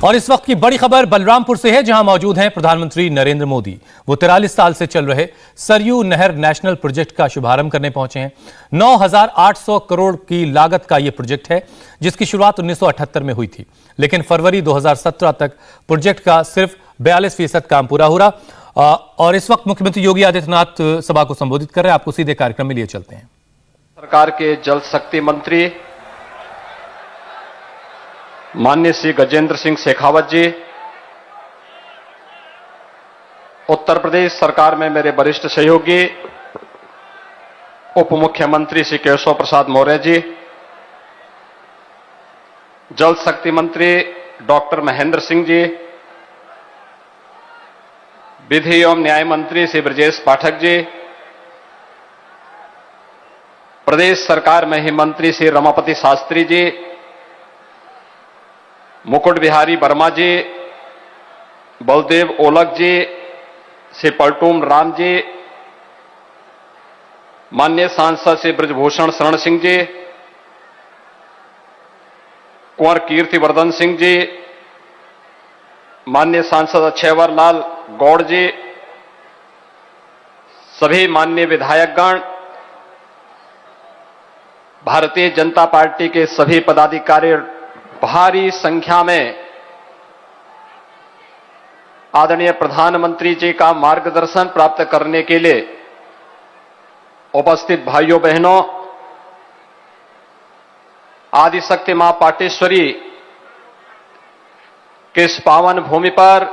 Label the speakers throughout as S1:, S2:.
S1: और इस वक्त की बड़ी खबर बलरामपुर से है, जहां मौजूद हैं प्रधानमंत्री नरेंद्र मोदी। वो 43 साल से चल रहे सरयू नहर नेशनल प्रोजेक्ट का शुभारंभ करने पहुंचे हैं। 9,800 करोड़ की लागत का यह प्रोजेक्ट है, जिसकी शुरुआत 1978 में हुई थी, लेकिन फरवरी 2017 तक प्रोजेक्ट का सिर्फ 42% काम पूरा हो रहा। और इस वक्त मुख्यमंत्री योगी आदित्यनाथ सभा को संबोधित कर रहे हैं। आपको सीधे कार्यक्रम में लिए चलते हैं।
S2: सरकार के जल शक्ति मंत्री माननीय श्री गजेंद्र सिंह शेखावत जी, उत्तर प्रदेश सरकार में मेरे वरिष्ठ सहयोगी उप मुख्यमंत्री श्री केशव प्रसाद मौर्य जी, जल शक्ति मंत्री डॉक्टर महेंद्र सिंह जी, विधि एवं न्याय मंत्री श्री ब्रजेश पाठक जी, प्रदेश सरकार में ही मंत्री श्री रमापति शास्त्री जी, मुकुट बिहारी वर्मा जी, बलदेव ओलख जी, श्री पलटूम राम जी, माननीय सांसद श्री ब्रजभूषण शरण सिंह जी, कुंवर कीर्तिवर्धन सिंह जी, माननीय सांसद अक्षयवर लाल गौड़ जी, सभी माननीय विधायकगण, भारतीय जनता पार्टी के सभी पदाधिकारी भारी संख्या में आदरणीय प्रधानमंत्री जी का मार्गदर्शन प्राप्त करने के लिए उपस्थित भाइयों बहनों, आदिशक्ति मां पाटेश्वरी के इस पावन भूमि पर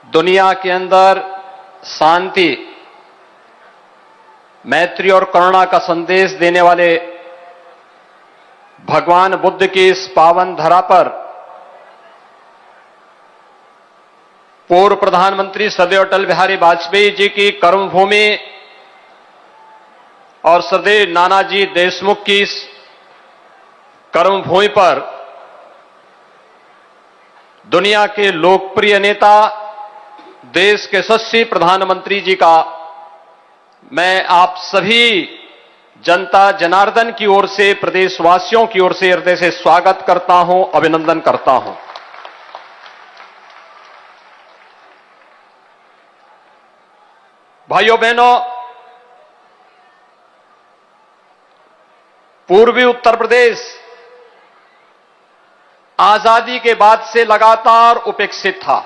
S2: दुनिया के अंदर शांति, मैत्री और करुणा का संदेश देने वाले भगवान बुद्ध की इस पावन धरा पर पूर्व प्रधानमंत्री श्रद्धेय अटल बिहारी वाजपेयी जी की कर्मभूमि और श्रद्धेय नानाजी देशमुख की इस कर्मभूमि पर दुनिया के लोकप्रिय नेता, देश के यशस्वी प्रधानमंत्री जी का मैं आप सभी जनता जनार्दन की ओर से, प्रदेशवासियों की ओर से हृदय से स्वागत करता हूं, अभिनंदन करता हूं। भाइयों बहनों, पूर्वी उत्तर प्रदेश आजादी के बाद से लगातार उपेक्षित था।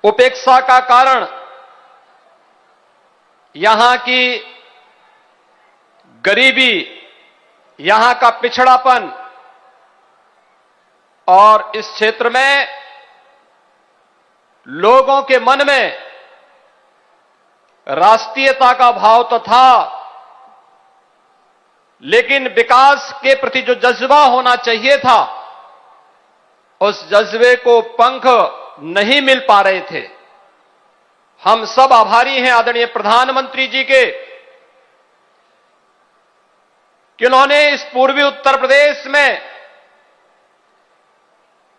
S2: उपेक्षा का कारण यहां की गरीबी, यहां का पिछड़ापन और इस क्षेत्र में लोगों के मन में राष्ट्रीयता का भाव तो था, लेकिन विकास के प्रति जो जज्बा होना चाहिए था, उस जज्बे को पंख नहीं मिल पा रहे थे। हम सब आभारी हैं आदरणीय प्रधानमंत्री जी के कि उन्होंने इस पूर्वी उत्तर प्रदेश में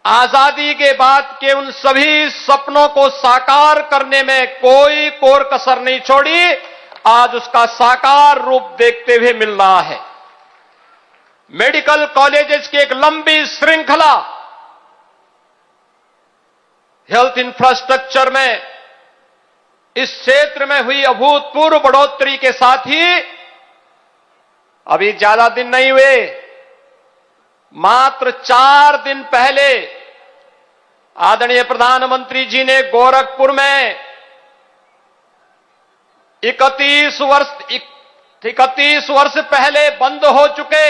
S2: आजादी के बाद के उन सभी सपनों को साकार करने में कोई कोर कसर नहीं छोड़ी। आज उसका साकार रूप देखते हुए मिल रहा है। मेडिकल कॉलेजेस की एक लंबी श्रृंखला, हेल्थ इंफ्रास्ट्रक्चर में इस क्षेत्र में हुई अभूतपूर्व बढ़ोतरी के साथ ही अभी ज्यादा दिन नहीं हुए, मात्र 4 दिन पहले आदरणीय प्रधानमंत्री जी ने गोरखपुर में 31 वर्ष पहले बंद हो चुके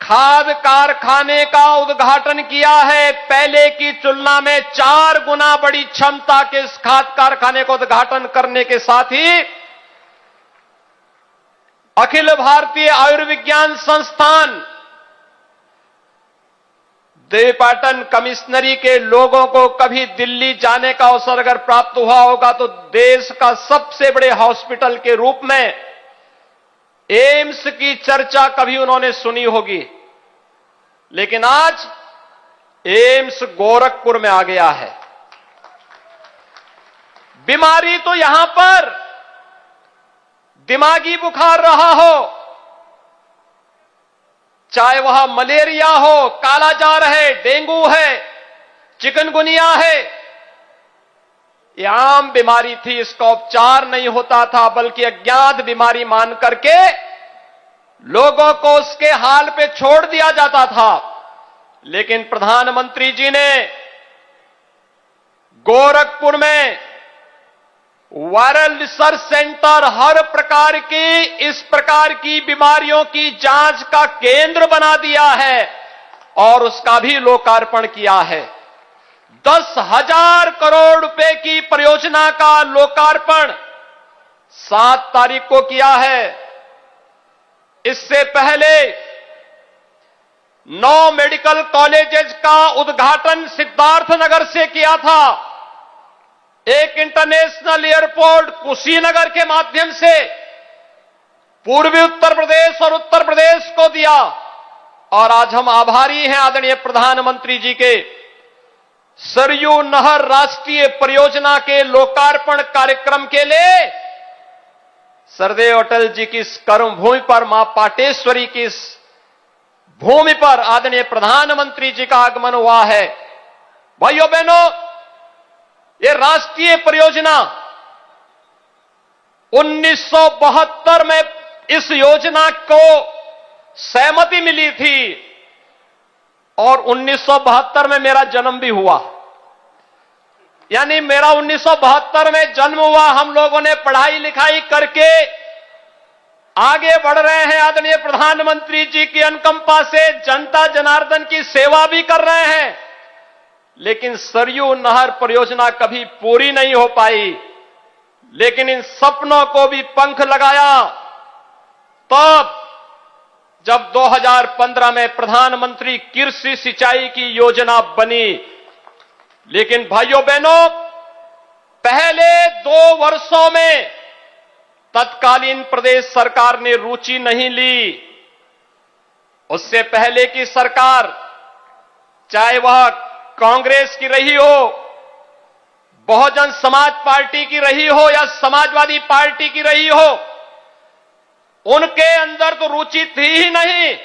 S2: खाद कारखाने का उद्घाटन किया है। पहले की तुलना में 4 गुना बड़ी क्षमता के इस खाद कारखाने का उद्घाटन करने के साथ ही अखिल भारतीय आयुर्विज्ञान संस्थान देवीपाटन कमिश्नरी के लोगों को कभी दिल्ली जाने का अवसर अगर प्राप्त हुआ होगा तो देश का सबसे बड़े हॉस्पिटल के रूप में एम्स की चर्चा कभी उन्होंने सुनी होगी, लेकिन आज एम्स गोरखपुर में आ गया है। बीमारी तो यहां पर दिमागी बुखार रहा हो, चाहे वह मलेरिया हो, कालाजार है, डेंगू है, चिकनगुनिया है, यह आम बीमारी थी, इसका उपचार नहीं होता था, बल्कि अज्ञात बीमारी मान करके लोगों को उसके हाल पे छोड़ दिया जाता था। लेकिन प्रधानमंत्री जी ने गोरखपुर में वायरल रिसर्च सेंटर, हर प्रकार की इस प्रकार की बीमारियों की जांच का केंद्र बना दिया है और उसका भी लोकार्पण किया है। 10,000 करोड़ रुपए की परियोजना का लोकार्पण 7 तारीख को किया है। इससे पहले 9 मेडिकल कॉलेजेस का उद्घाटन सिद्धार्थनगर से किया था। एक इंटरनेशनल एयरपोर्ट कुशीनगर के माध्यम से पूर्वी उत्तर प्रदेश और उत्तर प्रदेश को दिया। और आज हम आभारी हैं आदरणीय प्रधानमंत्री जी के, सरयू नहर राष्ट्रीय परियोजना के लोकार्पण कार्यक्रम के लिए सरदेव अटल जी की इस कर्मभूमि पर, मां पाटेश्वरी की इस भूमि पर आदरणीय प्रधानमंत्री जी का आगमन हुआ है। भाइयों बहनों, ये राष्ट्रीय परियोजना 1972 में इस योजना को सहमति मिली थी और 1972 में मेरा जन्म भी हुआ। यानी मेरा 1972 में जन्म हुआ, हम लोगों ने पढ़ाई लिखाई करके आगे बढ़ रहे हैं, आदरणीय प्रधानमंत्री जी की अनुकंपा से जनता जनार्दन की सेवा भी कर रहे हैं। लेकिन सरयू नहर परियोजना कभी पूरी नहीं हो पाई। लेकिन इन सपनों को भी पंख लगाया तब जब 2015 में प्रधानमंत्री कृषि सिंचाई की योजना बनी। लेकिन भाइयों बहनों, पहले 2 वर्षों में तत्कालीन प्रदेश सरकार ने रुचि नहीं ली। उससे पहले की सरकार, चाहे वह कांग्रेस की रही हो, बहुजन समाज पार्टी की रही हो या समाजवादी पार्टी की रही हो, उनके अंदर तो रुचि थी ही नहीं।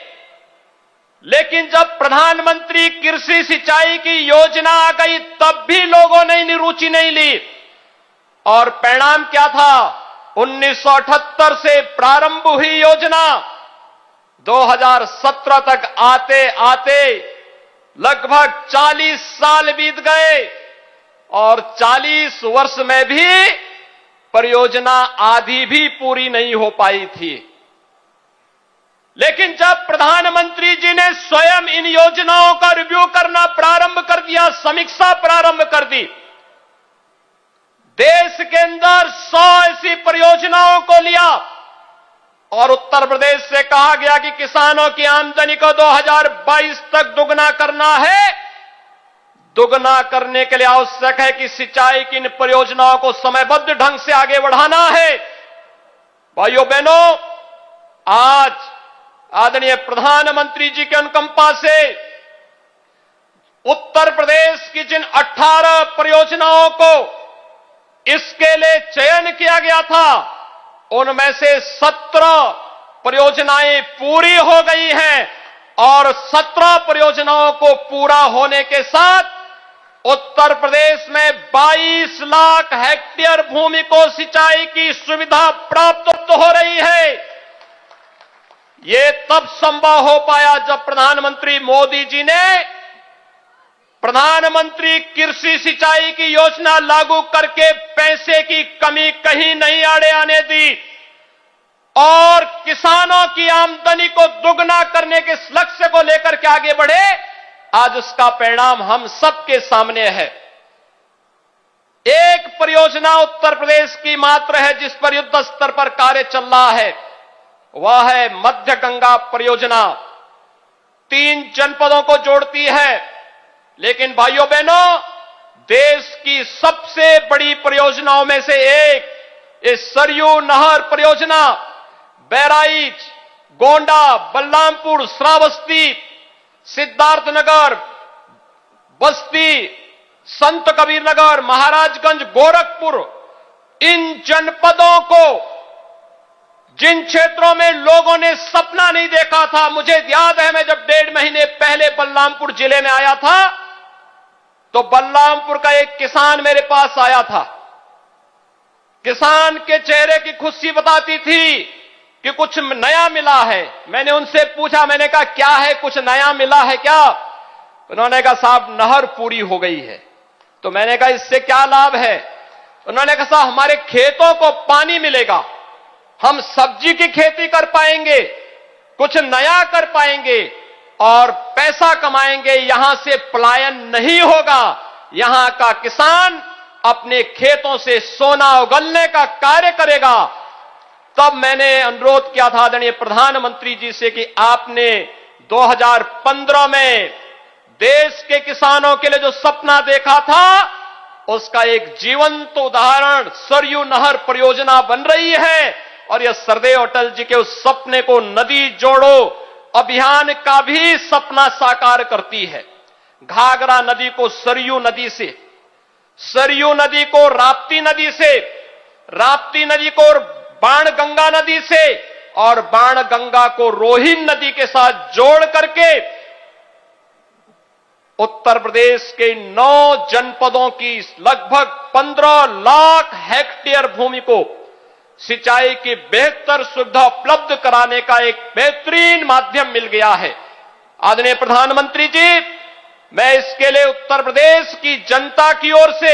S2: लेकिन जब प्रधानमंत्री कृषि सिंचाई की योजना आ गई तब भी लोगों ने रुचि नहीं ली। और परिणाम क्या था? 1978 से प्रारंभ हुई योजना 2017 तक आते आते लगभग 40 साल बीत गए और 40 वर्ष में भी परियोजना आधी भी पूरी नहीं हो पाई थी। लेकिन जब प्रधानमंत्री जी ने स्वयं इन योजनाओं का रिव्यू करना प्रारंभ कर दिया, समीक्षा प्रारंभ कर दी, देश के अंदर 100 ऐसी परियोजनाओं को लिया और उत्तर प्रदेश से कहा गया कि किसानों की आमदनी को 2022 तक दुगना करना है। दुगना करने के लिए आवश्यक है कि सिंचाई की इन परियोजनाओं को समयबद्ध ढंग से आगे बढ़ाना है। भाइयों बहनों, आज आदरणीय प्रधानमंत्री जी के अनुकंपा से उत्तर प्रदेश की जिन 18 परियोजनाओं को इसके लिए चयन किया गया था, उनमें से 17 परियोजनाएं पूरी हो गई हैं और 17 परियोजनाओं को पूरा होने के साथ उत्तर प्रदेश में 22 लाख हेक्टेयर भूमि को सिंचाई की सुविधा प्राप्त हो रही है। ये तब संभव हो पाया जब प्रधानमंत्री मोदी जी ने प्रधानमंत्री कृषि सिंचाई की योजना लागू करके पैसे की कमी कहीं नहीं आने दी और किसानों की आमदनी को दुगना करने के लक्ष्य को लेकर के आगे बढ़े। आज उसका परिणाम हम सबके सामने है। एक परियोजना उत्तर प्रदेश की मात्र है जिस पर युद्ध स्तर पर कार्य चल रहा है, वह है मध्य गंगा परियोजना। 3 जनपदों को जोड़ती है। लेकिन भाइयों बहनों, देश की सबसे बड़ी परियोजनाओं में से एक इस सरयू नहर परियोजना बहराइच, गोंडा, बलरामपुर, श्रावस्ती, सिद्धार्थनगर, बस्ती, संत कबीर नगर, महाराजगंज, गोरखपुर, इन जनपदों को जिन क्षेत्रों में लोगों ने सपना नहीं देखा था, मुझे याद है मैं जब 1.5 महीने पहले बलरामपुर जिले में आया था तो बलरामपुर का एक किसान मेरे पास आया था। किसान के चेहरे की खुशी बताती थी कि कुछ नया मिला है। मैंने उनसे पूछा, मैंने कहा क्या है, कुछ नया मिला है क्या? उन्होंने कहा साहब नहर पूरी हो गई है। तो मैंने कहा इससे क्या लाभ है? उन्होंने कहा साहब हमारे खेतों को पानी मिलेगा, हम सब्जी की खेती कर पाएंगे, कुछ नया कर पाएंगे और पैसा कमाएंगे, यहां से पलायन नहीं होगा। यहां का किसान अपने खेतों से सोना उगलने का कार्य करेगा। तब मैंने अनुरोध किया था आदरणीय प्रधानमंत्री जी से कि आपने 2015 में देश के किसानों के लिए जो सपना देखा था उसका एक जीवंत उदाहरण सरयू नहर परियोजना बन रही है और यह सरदेव अटल जी के उस सपने को नदी जोड़ो अभियान का भी सपना साकार करती है। घाघरा नदी को सरयू नदी से, सरयू नदी को राप्ती नदी से, राप्ती नदी को बाणगंगा नदी से और बाणगंगा को रोहिन नदी के साथ जोड़ करके उत्तर प्रदेश के 9 जनपदों की लगभग 15 लाख हेक्टेयर भूमि को सिंचाई की बेहतर सुविधा उपलब्ध कराने का एक बेहतरीन माध्यम मिल गया है। आदरणीय प्रधानमंत्री जी, मैं इसके लिए उत्तर प्रदेश की जनता की ओर से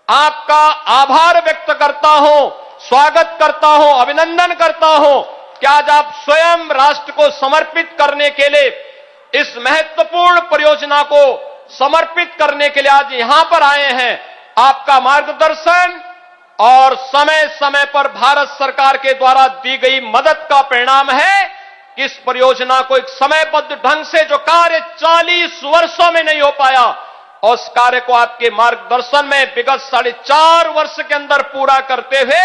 S2: आपका आभार व्यक्त करता हूं, स्वागत करता हूं, अभिनंदन करता हूं कि आज आप स्वयं राष्ट्र को समर्पित करने के लिए, इस महत्वपूर्ण परियोजना को समर्पित करने के लिए आज यहां पर आए हैं। आपका मार्गदर्शन और समय समय पर भारत सरकार के द्वारा दी गई मदद का परिणाम है कि इस परियोजना को एक समयबद्ध ढंग से जो कार्य 40 वर्षों में नहीं हो पाया, उस कार्य को आपके मार्गदर्शन में विगत 4.5 वर्ष के अंदर पूरा करते हुए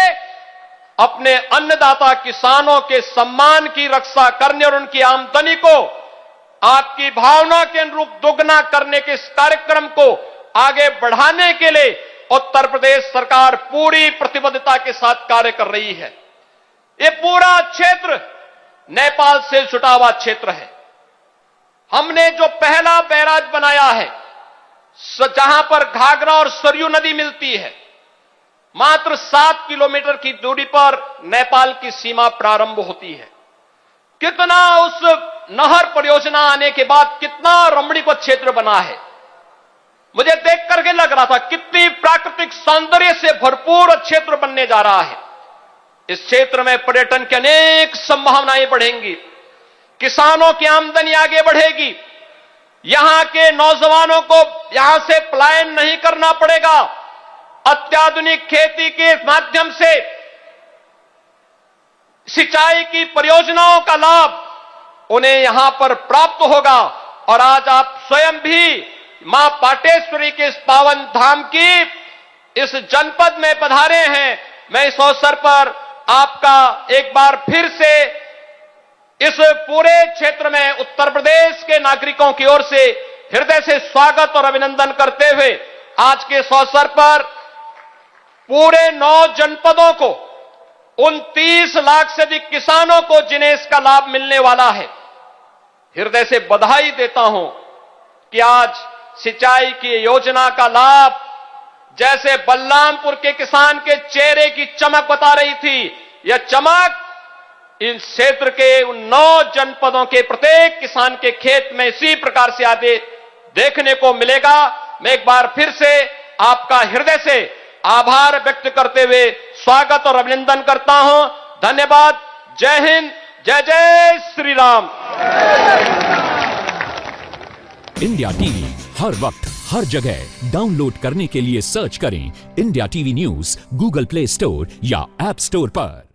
S2: अपने अन्नदाता किसानों के सम्मान की रक्षा करने और उनकी आमदनी को आपकी भावना के अनुरूप दोगुना करने के इस कार्यक्रम को आगे बढ़ाने के लिए उत्तर प्रदेश सरकार पूरी प्रतिबद्धता के साथ कार्य कर रही है। ये पूरा क्षेत्र नेपाल से जुटा हुआ क्षेत्र है। हमने जो पहला बैराज बनाया है जहां पर घाघरा और सरयू नदी मिलती है, मात्र 7 किलोमीटर की दूरी पर नेपाल की सीमा प्रारंभ होती है। कितना उस नहर परियोजना आने के बाद कितना रमणीक क्षेत्र बना है, मुझे देख करके लग रहा था कितनी प्राकृतिक सौंदर्य से भरपूर क्षेत्र बनने जा रहा है। इस क्षेत्र में पर्यटन की अनेक संभावनाएं बढ़ेंगी, किसानों की आमदनी आगे बढ़ेगी, यहां के नौजवानों को यहां से पलायन नहीं करना पड़ेगा। अत्याधुनिक खेती के माध्यम से सिंचाई की परियोजनाओं का लाभ उन्हें यहां पर प्राप्त होगा। और आज आप स्वयं भी मां पाटेश्वरी के इस पावन धाम की इस जनपद में पधारे हैं। मैं इस अवसर पर आपका एक बार फिर से इस पूरे क्षेत्र में उत्तर प्रदेश के नागरिकों की ओर से हृदय से स्वागत और अभिनंदन करते हुए आज के इस अवसर पर पूरे 9 जनपदों को 29 लाख से अधिक किसानों को जिन्हें इसका लाभ मिलने वाला है, हृदय से बधाई देता हूं कि आज सिंचाई की योजना का लाभ जैसे बलरामपुर के किसान के चेहरे की चमक बता रही थी, यह चमक इन क्षेत्र के उन 9 जनपदों के प्रत्येक किसान के खेत में इसी प्रकार से आगे देखने को मिलेगा। मैं एक बार फिर से आपका हृदय से आभार व्यक्त करते हुए स्वागत और अभिनंदन करता हूं। धन्यवाद। जय हिंद, जय जय श्री राम।
S3: इंडिया टीवी हर वक्त हर जगह डाउनलोड करने के लिए सर्च करें India TV news Google play store या ऐप स्टोर पर।